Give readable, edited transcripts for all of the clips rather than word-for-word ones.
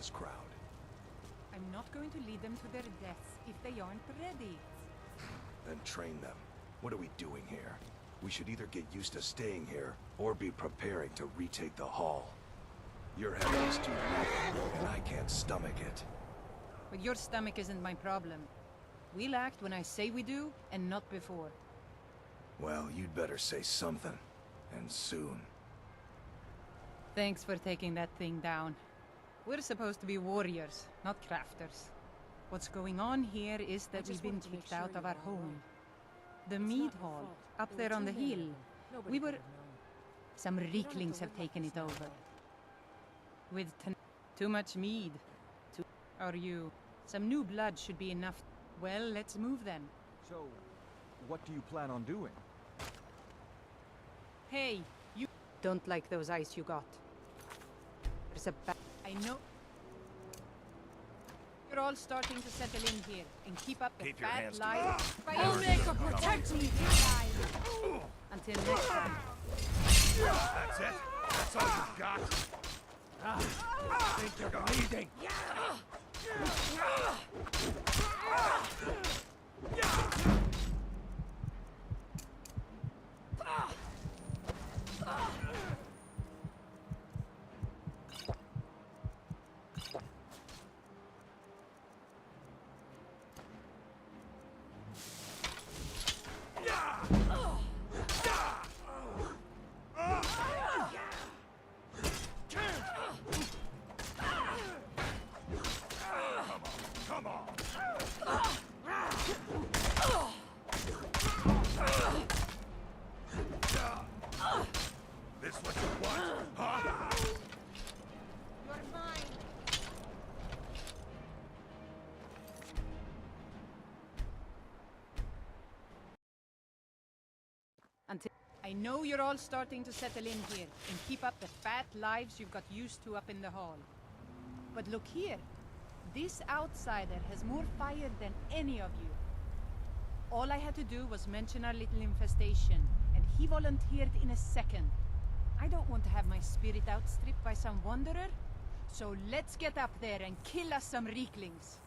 this crowd. I'm not going to lead them to their deaths if they aren't ready. Then train them. What are we doing here? We should either get used to staying here, or be preparing to retake the hall. Your head is too big, and I can't stomach it. But your stomach isn't my problem. We'll act when I say we do, and not before. Well, you'd better say something. And soon. Thanks for taking that thing down. We're supposed to be warriors, not crafters. What's going on here is that we've been kicked out of our home. The mead hall, up there on the hill. We were... Some Reeklings have taken it over. With too much mead. Or you. Some new blood should be enough. Well, let's move then. So, what do you plan on doing? Hey, you... Don't like those eyes you got. There's a I know... You're all starting to settle in here, and keep up the fat life. Omega, protect me! Until next time. That's it? That's all you've got? I think you're bleeding! I know you're all starting to settle in here, and keep up the fat lives you've got used to up in the hall. But look here. This outsider has more fire than any of you. All I had to do was mention our little infestation, and he volunteered in a second. I don't want to have my spirit outstripped by some wanderer, so let's get up there and kill us some Reeklings.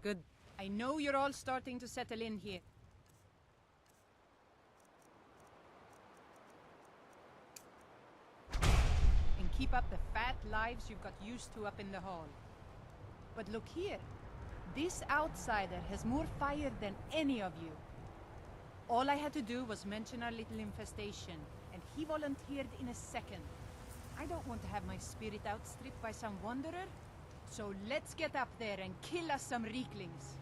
Good. I know you're all starting to settle in here. And keep up the fat lives you've got used to up in the hall. But look here. This outsider has more fire than any of you. All I had to do was mention our little infestation, and he volunteered in a second. I don't want to have my spirit outstripped by some wanderer, so let's get up there and kill us some Reeklings.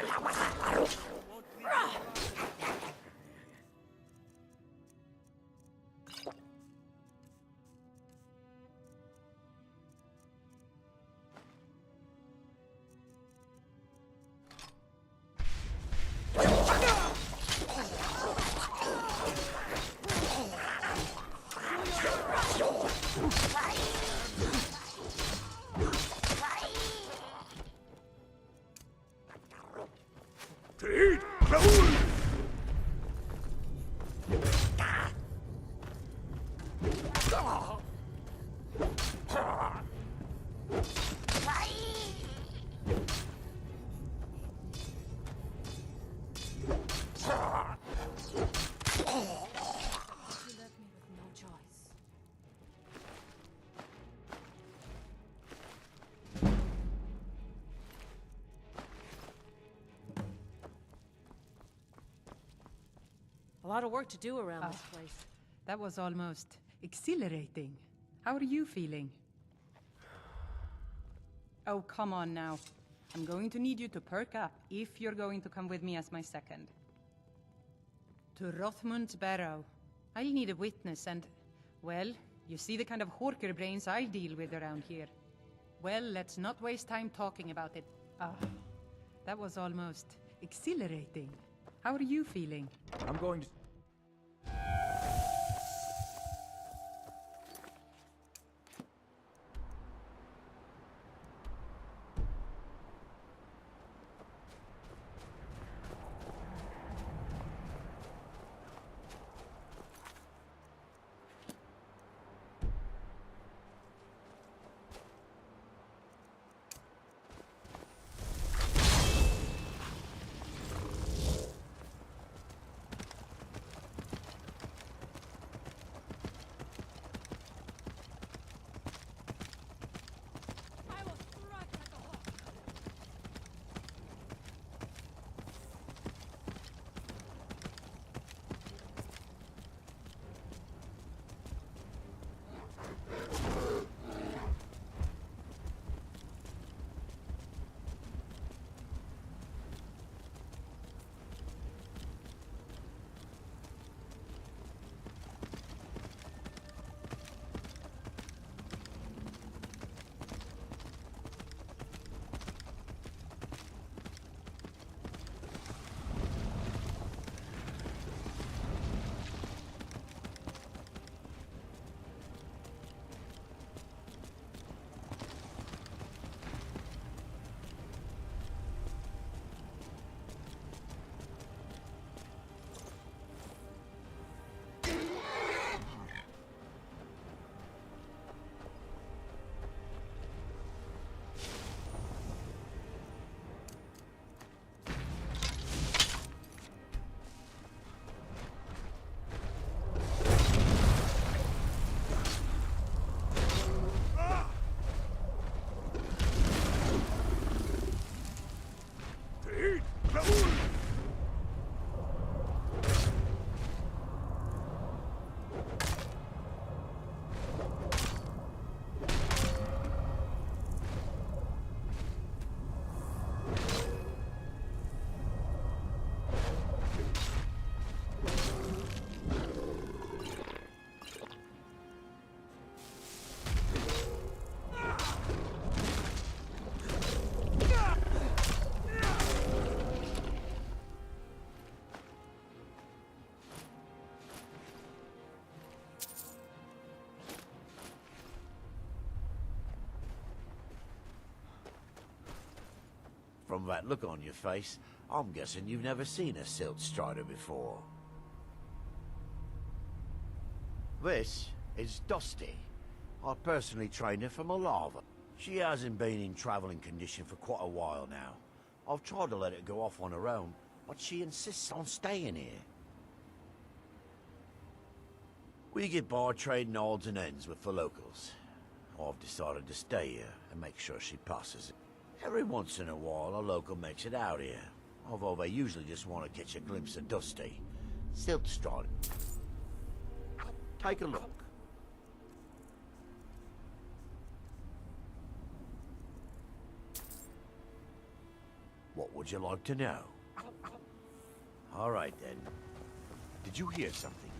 You left me with no choice. A lot of work to do around this place. That was almost exhilarating. How are you feeling? Oh, come on now. I'm going to need you to perk up if you're going to come with me as my second. To Rothmund's Barrow. I'll need a witness and, well, you see the kind of horker brains I deal with around here. Well, let's not waste time talking about it. That was almost exhilarating. How are you feeling? I'm going to... From that look on your face, I'm guessing you've never seen a Silt Strider before. This is Dusty. I personally trained her from Malava. She hasn't been in traveling condition for quite a while now. I've tried to let her go off on her own, but she insists on staying here. We get by trading odds and ends with the locals. I've decided to stay here and make sure she passes it. Every once in a while, a local makes it out here, although they usually just want to catch a glimpse of Dusty. Silt Strider. Take a look. What would you like to know? All right, then. Did you hear something?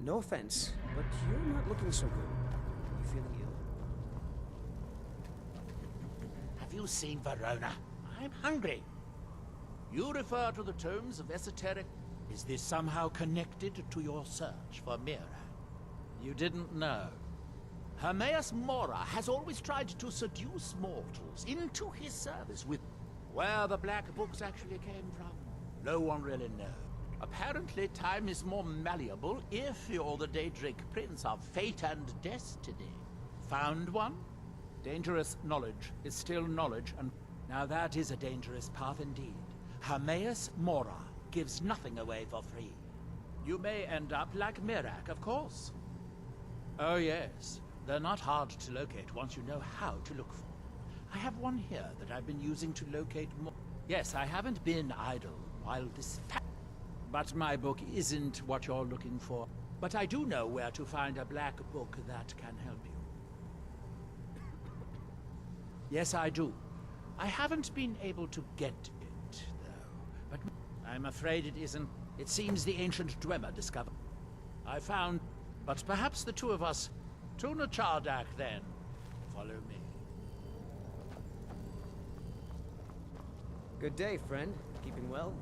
No offense, but you're not looking so good. You feeling ill? Have you seen Verona? I'm hungry. You refer to the tomes of esoteric... Is this somehow connected to your search for Mira? You didn't know. Hermaeus Mora has always tried to seduce mortals into his service with... Where the Black Books actually came from, no one really knows. Apparently, time is more malleable if you're the Daedric Prince of Fate and Destiny. Found one? Dangerous knowledge is still knowledge, and now that is a dangerous path indeed. Hermaeus Mora gives nothing away for free. You may end up like Mirak, of course. Oh yes, they're not hard to locate once you know how to look for them. I have one here that I've been using to locate more. Yes, I haven't been idle while this but my book isn't what you're looking for. But I do know where to find a black book that can help you. Yes, I do. I haven't been able to get it, though. But I'm afraid it isn't. It seems the ancient Dwemer discovered. I found... But perhaps the two of us... Tuna Chardak, then. Follow me. Good day, friend. Keeping well?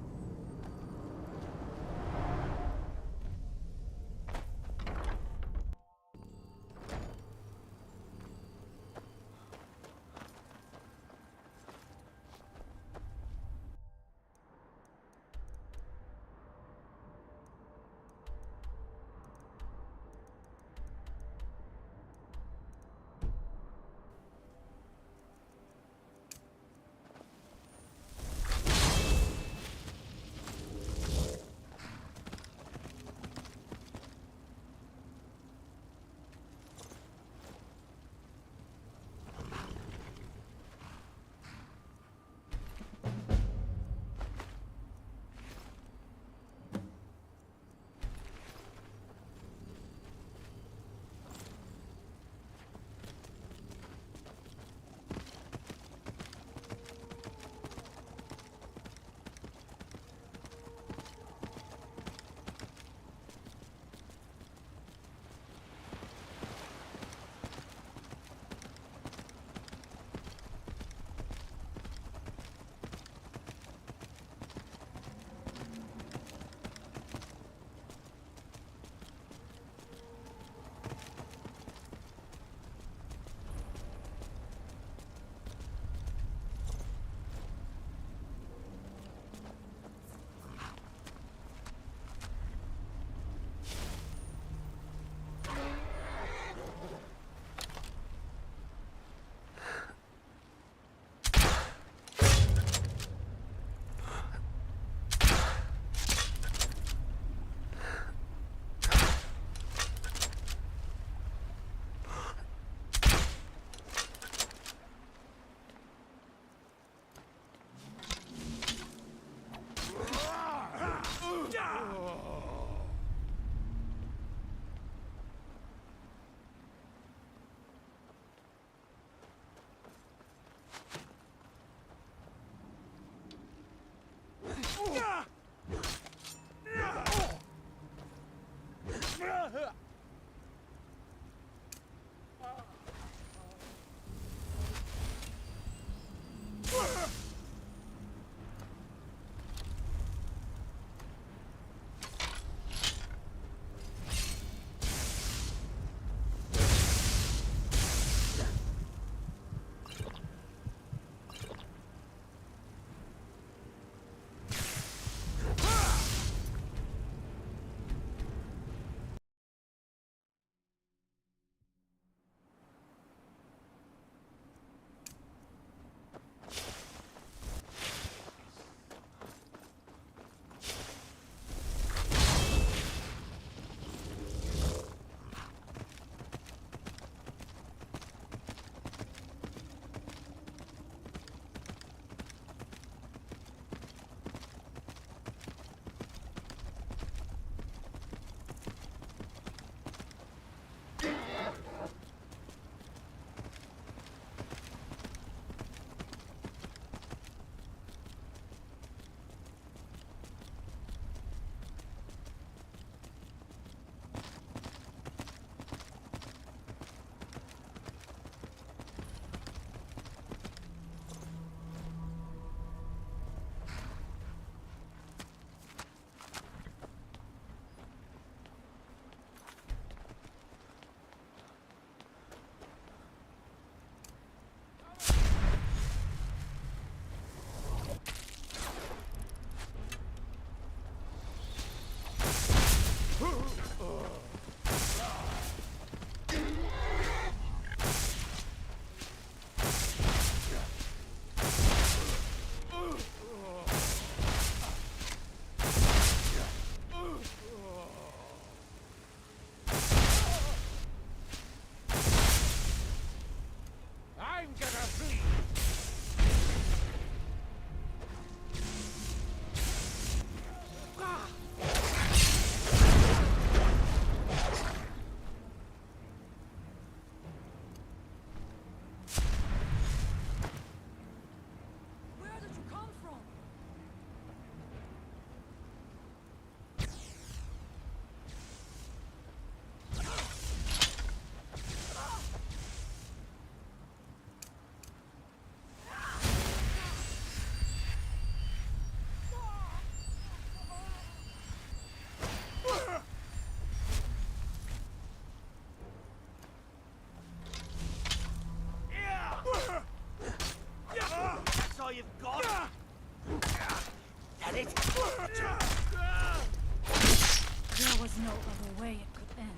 no other way it could end.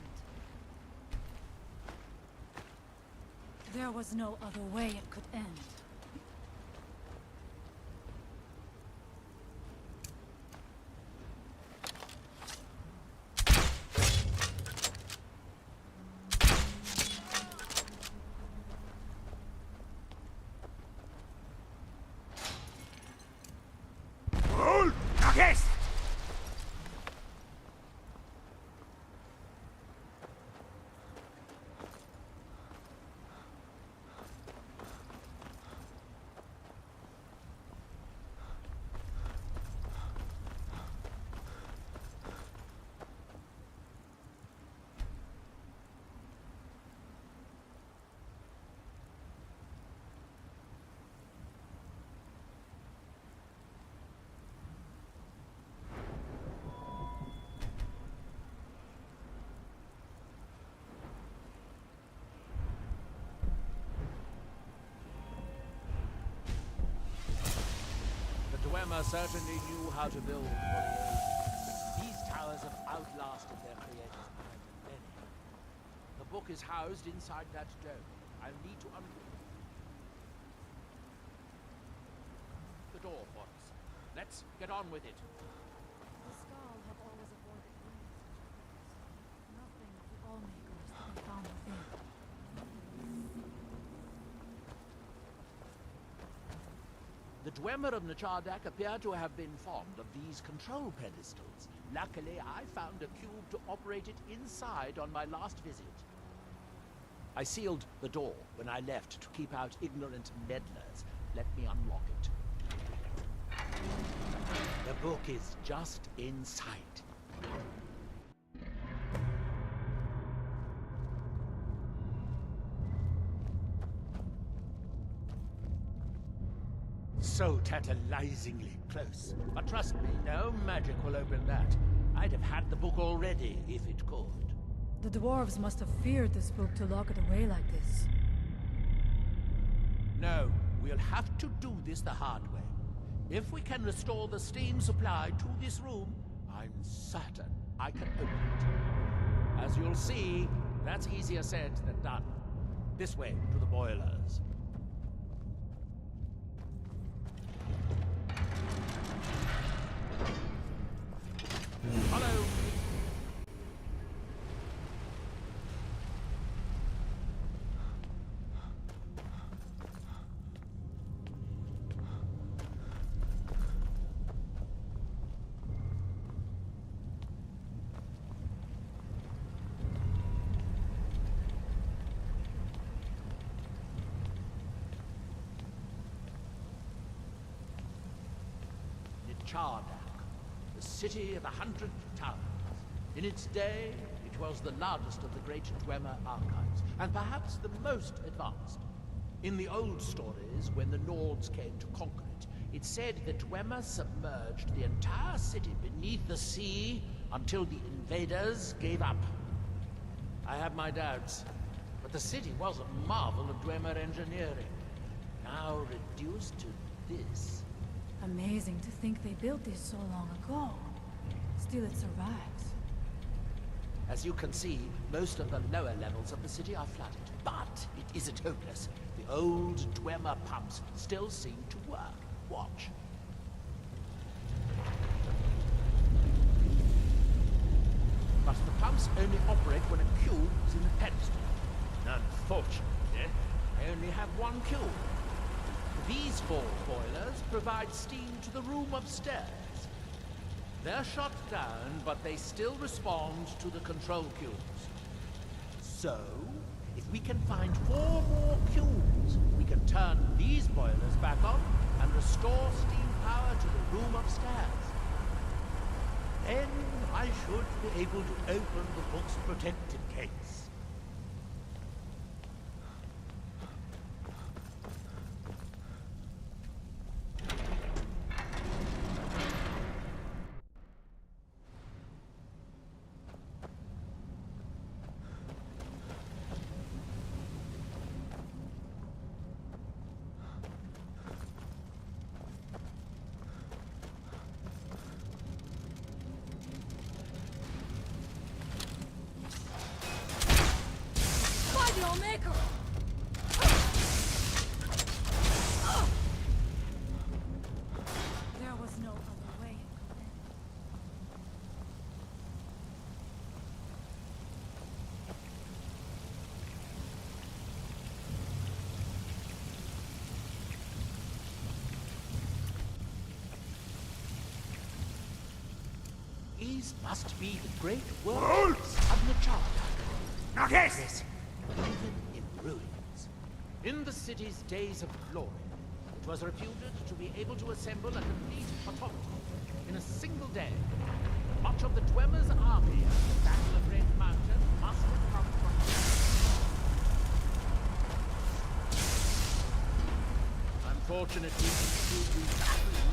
There was no other way it could end. Yes! Dwemer certainly knew how to build warriors. These towers have outlasted their creators by millennia. The book is housed inside that dome. I'll need to unlock the door for us. Let's get on with it. The Skal have always avoided rooms. Nothing of the Allmakers to be found within. The Dwemer of Nachardak appear to have been fond of these control pedestals. Luckily, I found a cube to operate it inside on my last visit. I sealed the door when I left to keep out ignorant meddlers. Let me unlock it. The book is just inside. So tantalizingly close. But trust me, no magic will open that. I'd have had the book already, if it could. The dwarves must have feared this book to lock it away like this. No, we'll have to do this the hard way. If we can restore the steam supply to this room, I'm certain I can open it. As you'll see, that's easier said than done. This way, to the boilers. Follow. Nachardak, the city of 100 towns. In its day, it was the largest of the great Dwemer archives, and perhaps the most advanced. In the old stories, when the Nords came to conquer it, it said that Dwemer submerged the entire city beneath the sea until the invaders gave up. I have my doubts, but the city was a marvel of Dwemer engineering. Now reduced to this. Amazing to think they built this so long ago. Still it survives. As you can see, most of the lower levels of the city are flooded, but it isn't hopeless. The old Dwemer pumps still seem to work. Watch. But the pumps only operate when a cube is in the pedestal. Unfortunately, they only have one cube. These 4 boilers provide steam to the room upstairs. They're shut down, but they still respond to the control cubes. So, if we can find 4 more cubes, we can turn these boilers back on and restore steam power to the room upstairs. Then I should be able to open the book's protected case. These must be the great works of Nacharda. Yes, even in ruins. In the city's days of glory, it was reputed to be able to assemble a complete automaton in a single day. Much of the dwellers' army at the Battle of Red Mountain must have come from here. Unfortunately,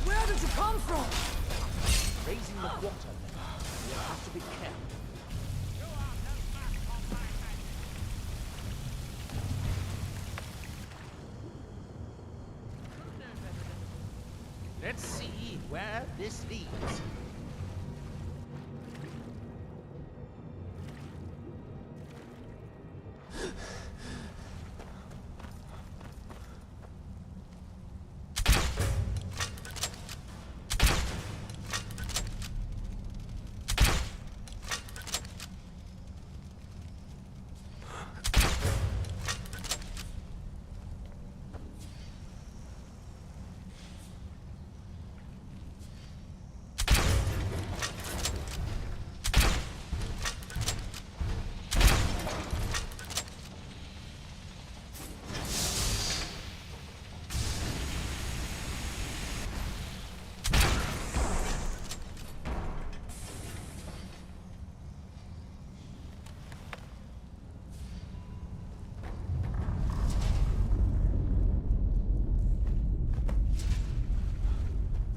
Where did you come from? raising the water level, we'll have to be careful. Let's see where this leads.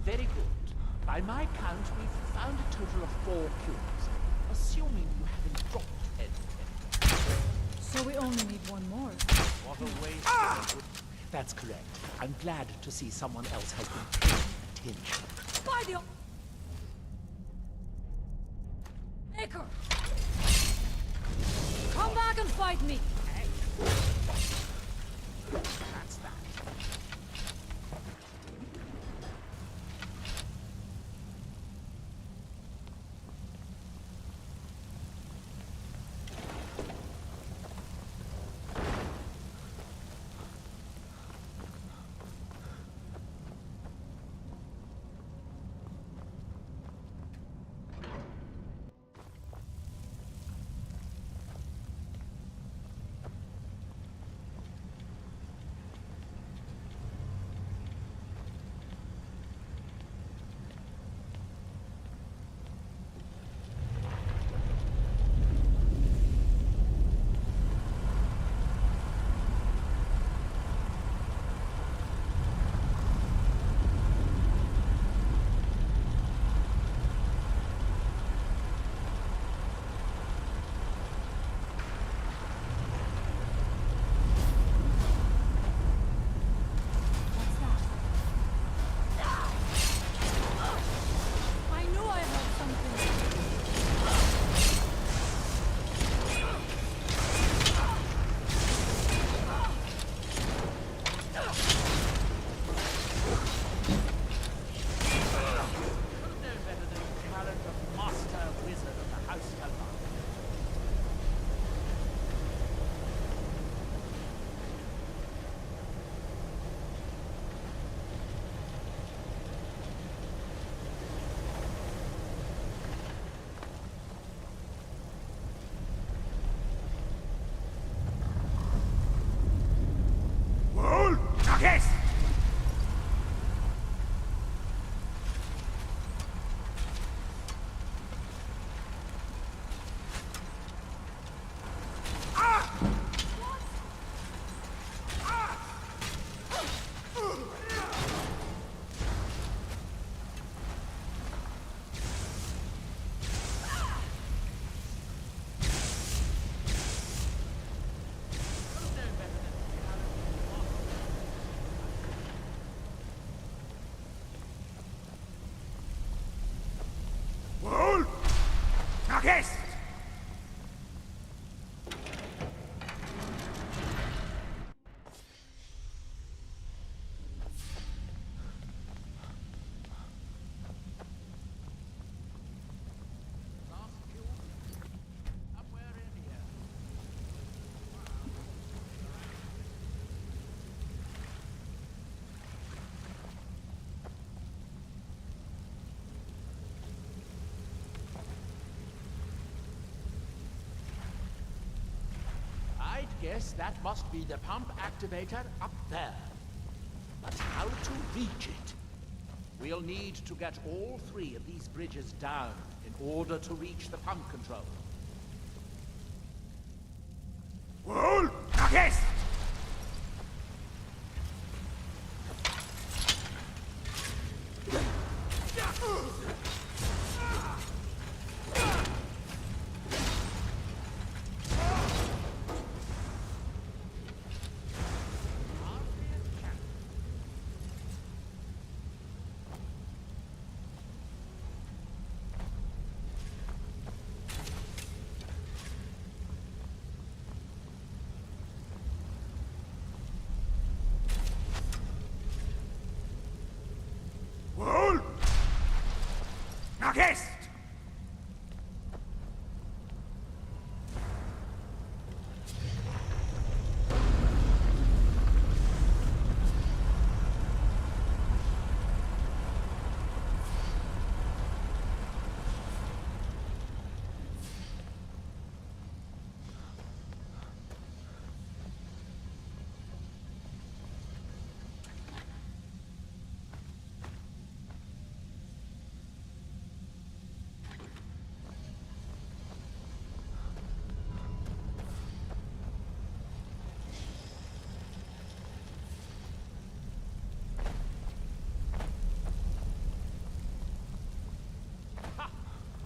Very good. By my count, we've found a total of 4 cures. Assuming you haven't dropped anything. So we only need one more. What a waste. That's correct. I'm glad to see someone else has been paying attention. By the... Maker! Come back and fight me! That's that. I knew I heard something. No better than the talent of Master Wizard of the House Kalmar. guess that must be the pump activator up there. But how to reach it? We'll need to get all 3 of these bridges down in order to reach the pump control. Well, yes! Well, yes!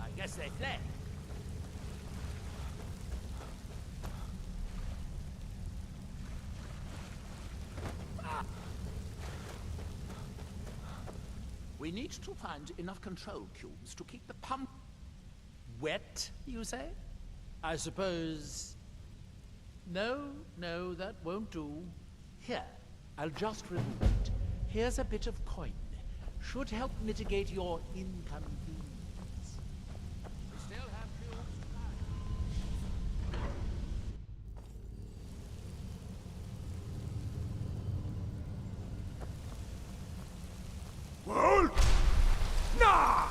I guess they fled. We need to find enough control cubes to keep the pump wet, you say? I suppose... No, that won't do. Here, I'll just remove it. Here's a bit of coin. Should help mitigate your inconvenience. We still have fuel supply. Well, nah!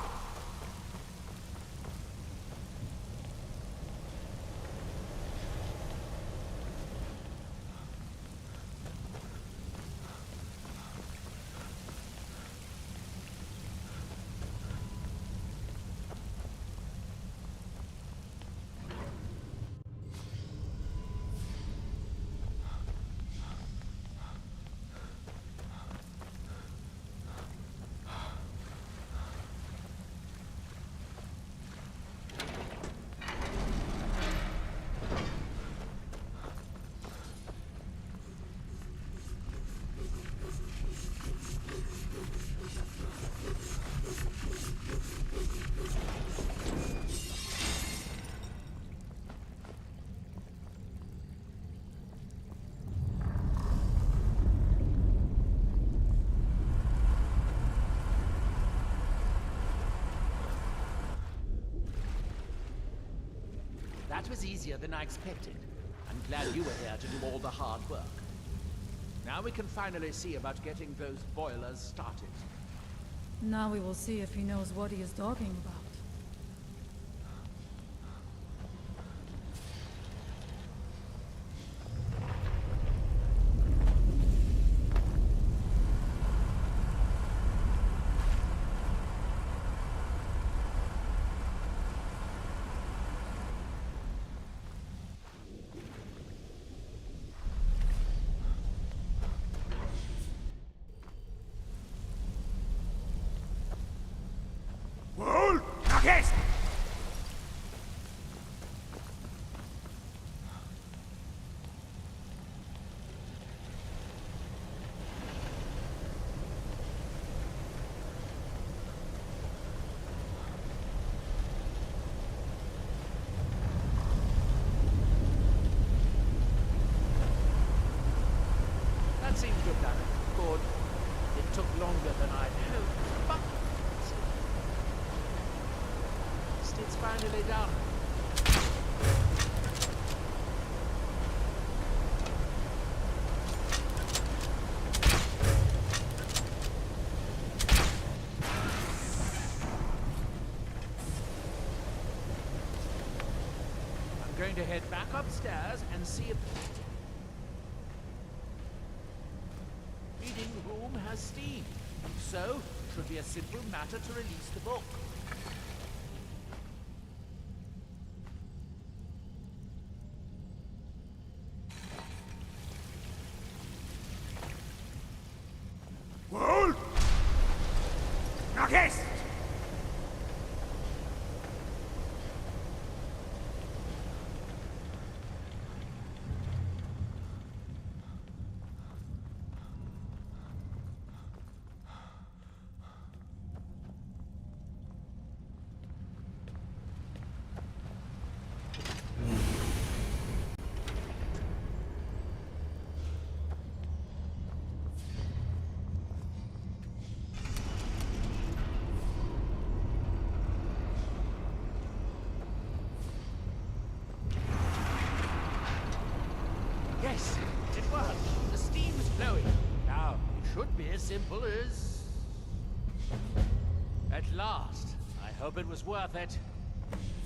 That was easier than I expected. I'm glad you were here to do all the hard work. Now we can finally see about getting those boilers started. Now we will see if he knows what he is talking about. Well, yes! That seems to have done it. Good. It took longer than I'd hoped, but... It's finally done. I'm going to head back upstairs and see if... home has steam. So, it should be a simple matter to release the book. Wohl! Nach Est! Yes, it worked. The steam is flowing. Now, it should be as simple as... At last. I hope it was worth it.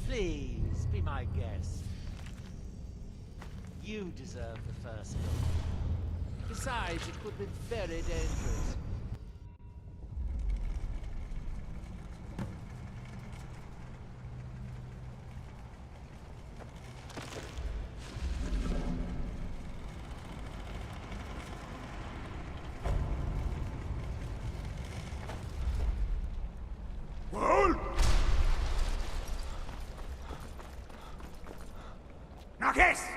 Please, be my guest. You deserve the first look. Besides, it could have been very dangerous. Wohl! Nach Est!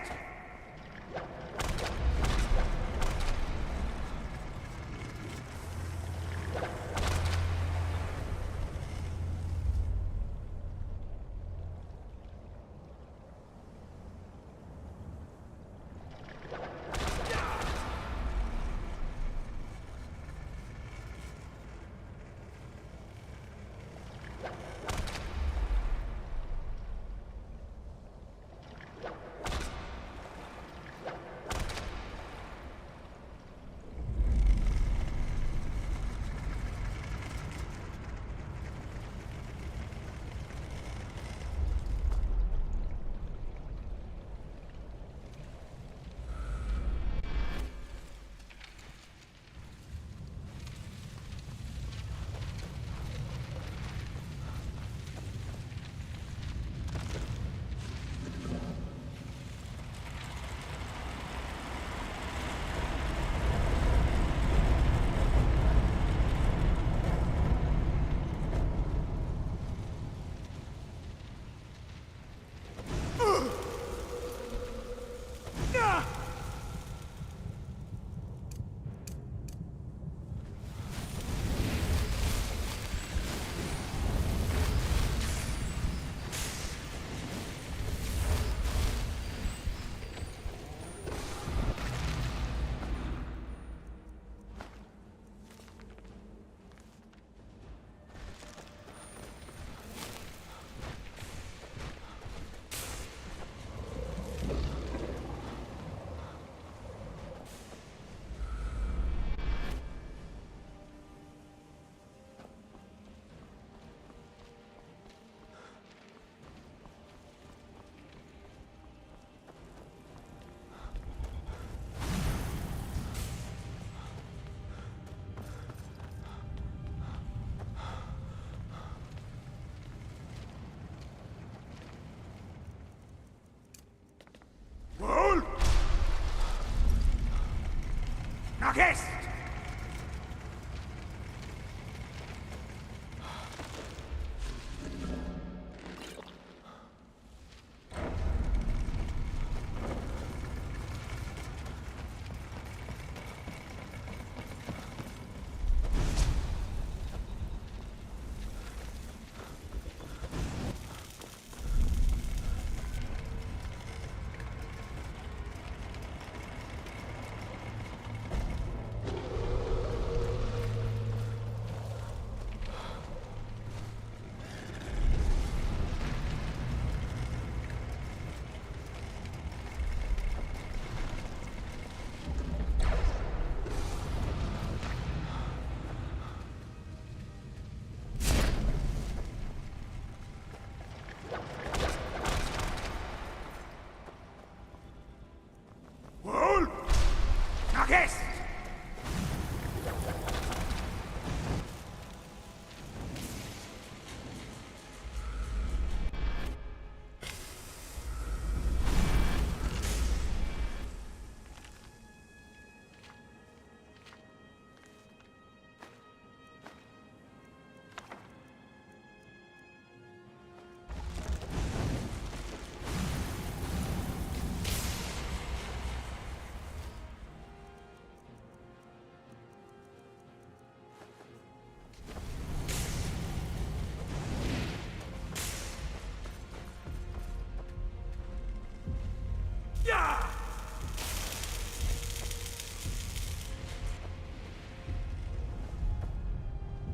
Wohl! Nach Est!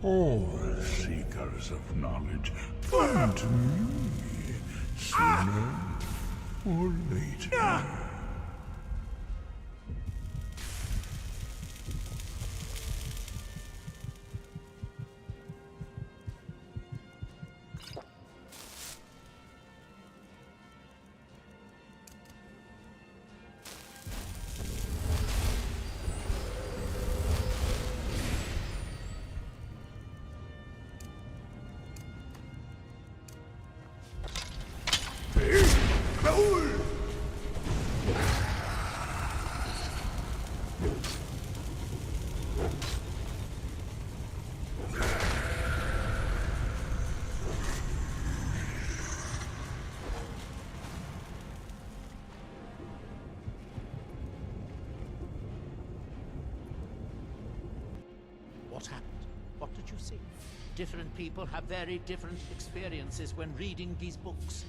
All seekers of knowledge come to me sooner or later. What happened? What did you see? Different people have very different experiences when reading these books.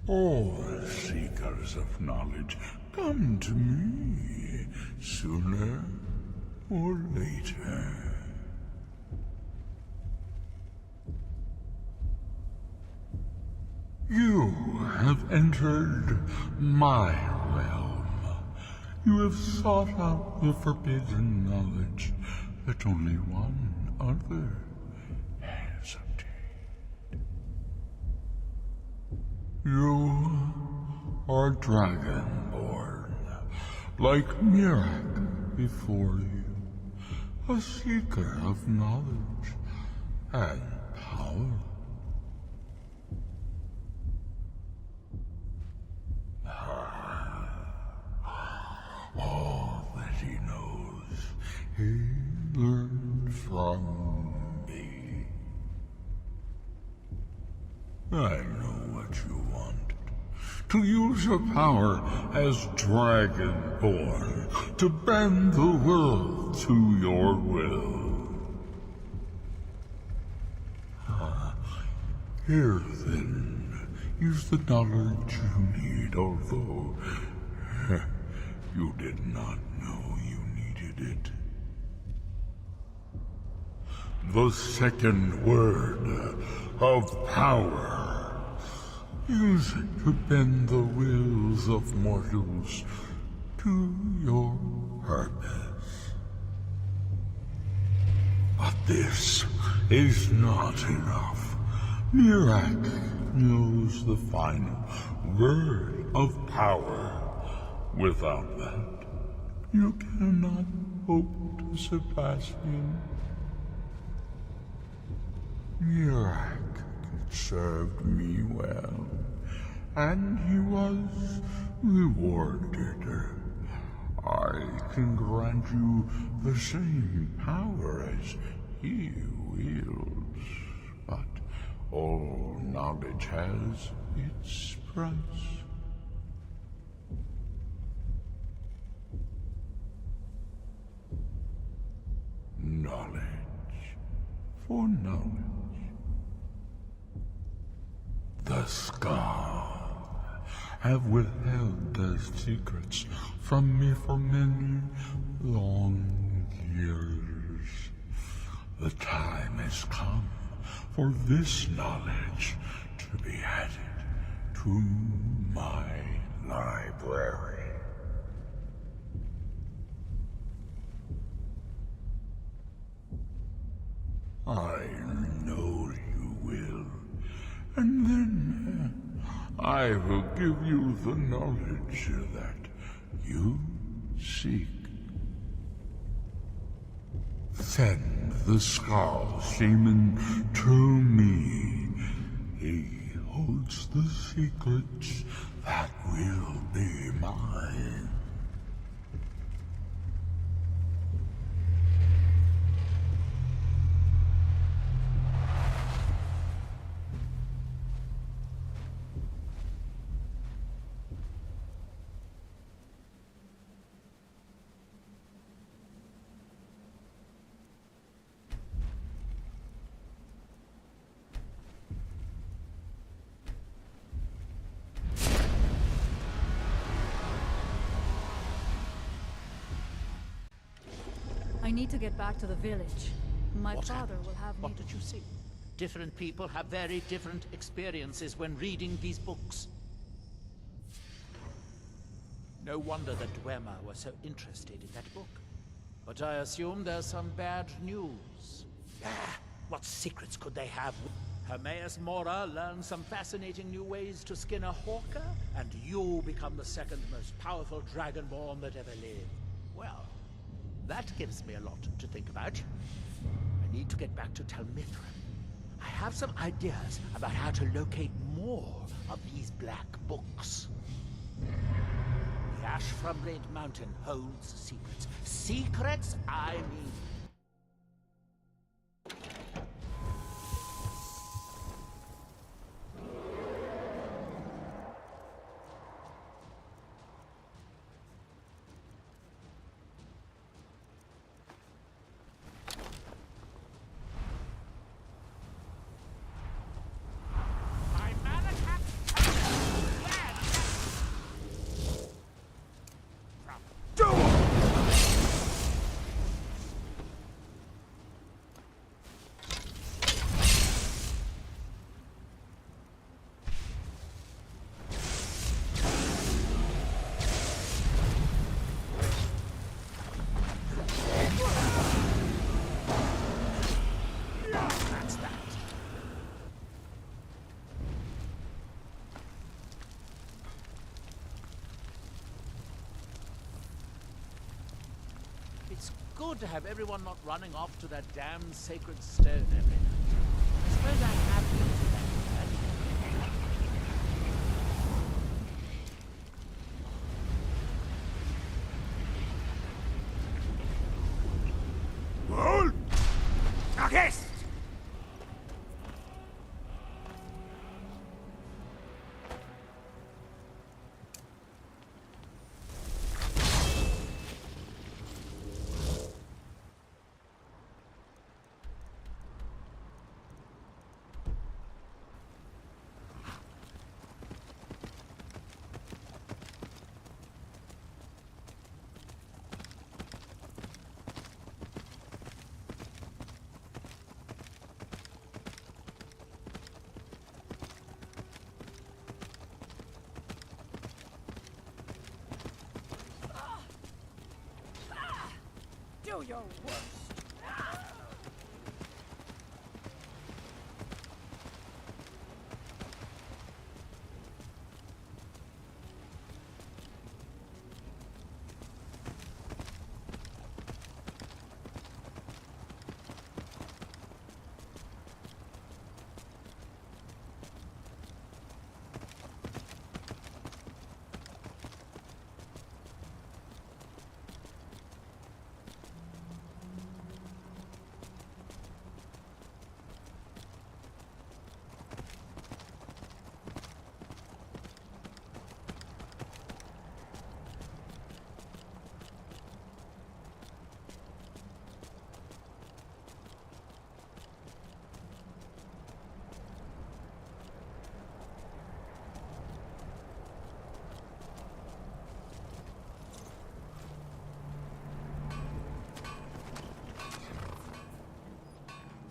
All seekers of knowledge come to me sooner or later. You have entered my realm. You have sought out the forbidden knowledge that only one other has obtained. You are dragonborn, like Mirak before you, a seeker of knowledge and power. All that he knows, he learned from me. I know what you wanted. To use your power as Dragonborn, to bend the world to your will. Here then is the knowledge you need, although you did not know you needed it. The second word of power. Use it to bend the wills of mortals to your purpose. But this is not enough. Mirak knows the final word of power. Without that, you cannot hope to surpass him. Mirak served me well, and he was rewarded. I can grant you the same power as he wields, but all knowledge has its price. Knowledge for knowledge. The Skull have withheld their secrets from me for many long years. The time has come for this knowledge to be added to my library. I know you will. And then I will give you the knowledge that you seek. Send the Skull Shaman to me. He holds the secrets that will be mine. I need to get back to the village. My What father happened? will have me. What did you see? Different people have very different experiences when reading these books. No wonder the Dwemer were so interested in that book. But I assume there's some bad news. What secrets could they have? Hermaeus Mora learns some fascinating new ways to skin a hawker, and you become the second most powerful dragonborn that ever lived. Well, that gives me a lot to think about. I need to get back to Telmithrin. I have some ideas about how to locate more of these black books. The ash from Red Mountain holds secrets. Secrets, I mean. It's good to have everyone not running off to that damn sacred stone every night. I suppose I have to do that. Hold! Yes! Do your worst.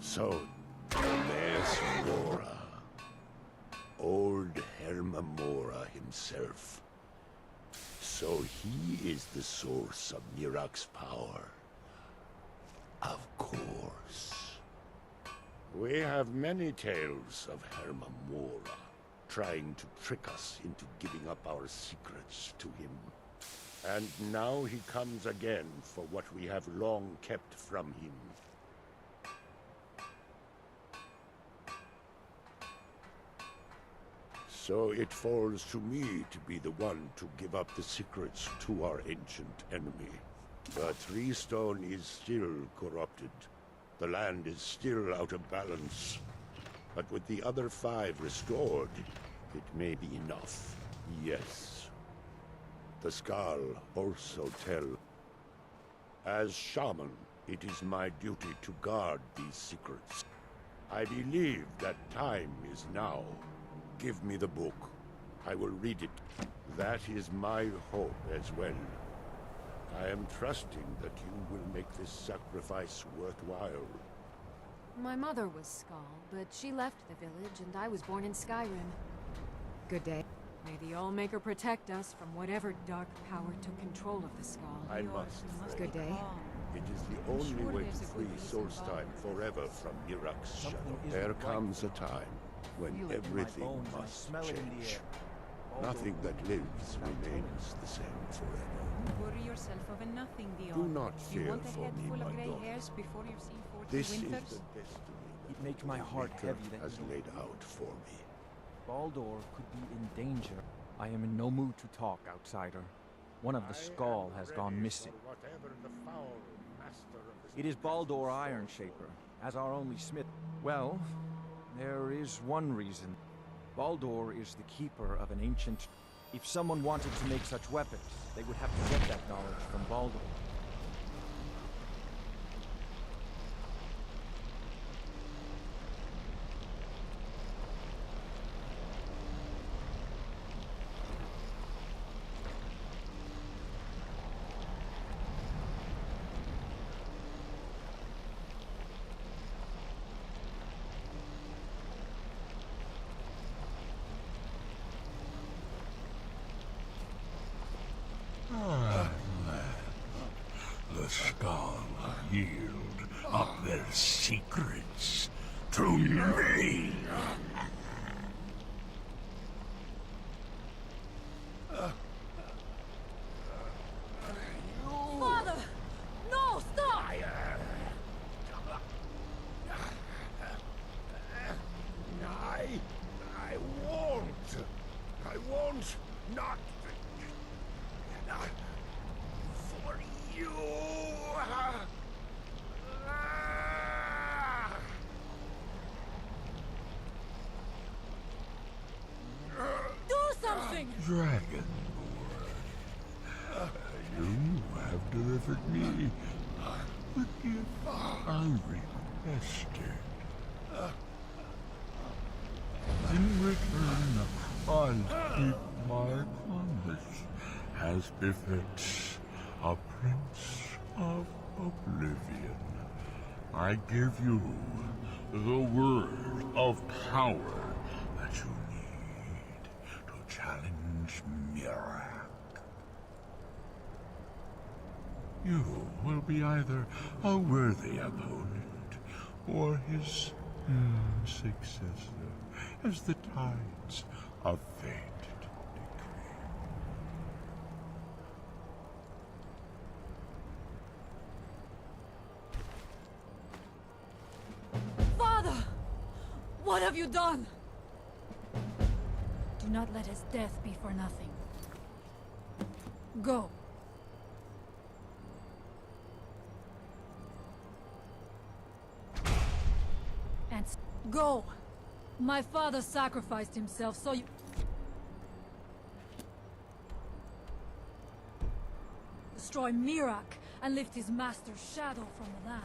So, Hermaeus Mora. Old Hermamora himself. So he is the source of Mirak's power. Of course. We have many tales of Hermamora, trying to trick us into giving up our secrets to him. And now he comes again for what we have long kept from him. So it falls to me to be the one to give up the secrets to our ancient enemy. But Freestone is still corrupted. The land is still out of balance. But with the other 5 restored, it may be enough. Yes. The Skal also tell. As shaman, it is my duty to guard these secrets. I believe that time is now. Give me the book. I will read it. That is my hope as well. I am trusting that you will make this sacrifice worthwhile. My mother was Skal, but she left the village and I was born in Skyrim. Good day. May the Allmaker protect us from whatever dark power took control of the Skal. I must. Good day. It is the only way to free Solstheim forever from Mirak's shadow. There comes a time when everything must change. Nothing that lives remains the same forever. Worry yourself over nothing, Dion. Do not You fear want a for head me, full my of grey daughter. hairs before you see 40 This is winters? the destiny It makes my heart Maker heavy that has you- laid out for me. Baldur could be in danger. I am in no mood to talk, outsider. One of the Skal has gone missing. It is Baldur Ironshaper, as our only smith. Well, there is one reason. Baldur is the keeper of an ancient... If someone wanted to make such weapons, they would have to get that knowledge from Baldur. The Skal yield up their secrets to me. Father! No, stop! I won't not for you. Do something! Dragonborn, you have delivered me the gift I requested. In return, I'll keep my promise, as befits a prince of oblivion. I give you the word of power that you need to challenge Mirak. You will be either a worthy opponent or his successor, as the tides of fate decree. Father! What have you done? Do not let his death be for nothing. Go. And go! My father sacrificed himself so you... Destroy Mirak and lift his master's shadow from the land.